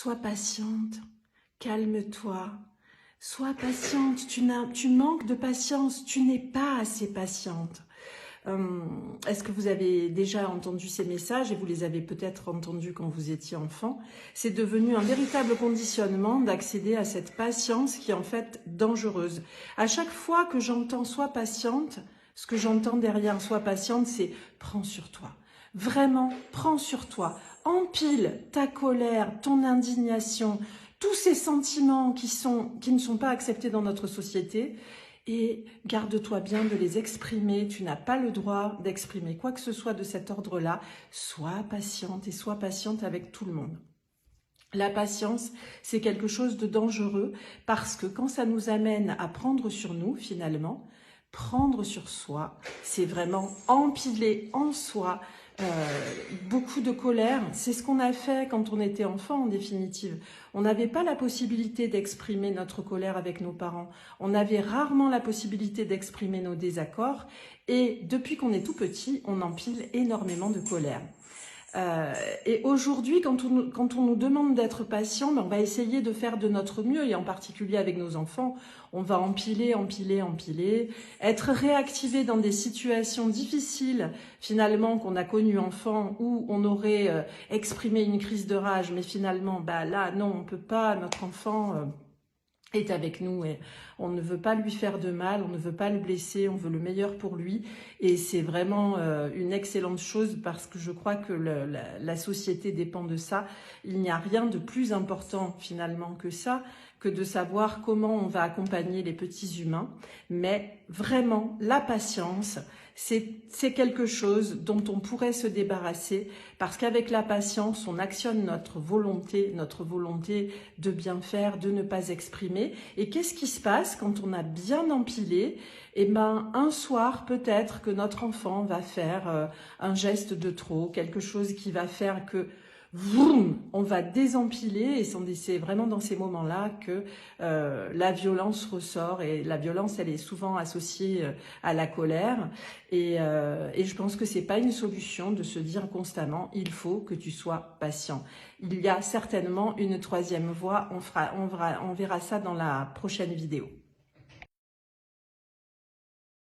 sois patiente, calme-toi, sois patiente, tu manques de patience, tu n'es pas assez patiente. Est-ce que vous avez déjà entendu ces messages et vous les avez peut-être entendus quand vous étiez enfant? C'est devenu un véritable conditionnement d'accéder à cette patience qui est en fait dangereuse. À chaque fois que j'entends « sois patiente », ce que j'entends derrière « sois patiente », c'est « prends sur toi ». Vraiment, prends sur toi. Empile ta colère, ton indignation, tous ces sentiments qui ne sont pas acceptés dans notre société, et garde-toi bien de les exprimer. Tu n'as pas le droit d'exprimer quoi que ce soit de cet ordre-là. Sois patiente et sois patiente avec tout le monde. La patience, c'est quelque chose de dangereux parce que quand ça nous amène à prendre sur nous, finalement, prendre sur soi, c'est vraiment empiler en soi beaucoup de colère. C'est ce qu'on a fait quand on était enfant, en définitive. On n'avait pas la possibilité d'exprimer notre colère avec nos parents. On avait rarement la possibilité d'exprimer nos désaccords. Et depuis qu'on est tout petit, on empile énormément de colère. Et aujourd'hui, quand on nous demande d'être patient, ben on va essayer de faire de notre mieux, et en particulier avec nos enfants, on va empiler, empiler, empiler, être réactivé dans des situations difficiles, finalement, qu'on a connues enfant, où on aurait exprimé une crise de rage, mais finalement, bah là, non, on peut pas, notre enfant est avec nous et on ne veut pas lui faire de mal, on ne veut pas le blesser, on veut le meilleur pour lui, et c'est vraiment une excellente chose parce que je crois que la société dépend de ça. Il n'y a rien de plus important finalement que ça, que de savoir comment on va accompagner les petits humains, mais vraiment la patience, c'est quelque chose dont on pourrait se débarrasser parce qu'avec la patience, on actionne notre volonté de bien faire, de ne pas exprimer. Et qu'est-ce qui se passe quand on a bien empilé? Eh ben, un soir, peut-être que notre enfant va faire un geste de trop, quelque chose qui va faire que vroom, on va désempiler, et c'est vraiment dans ces moments-là que la violence ressort, et la violence, elle est souvent associée à la colère, et je pense que c'est pas une solution de se dire constamment il faut que tu sois patient. Il y a certainement une troisième voie, on verra ça dans la prochaine vidéo.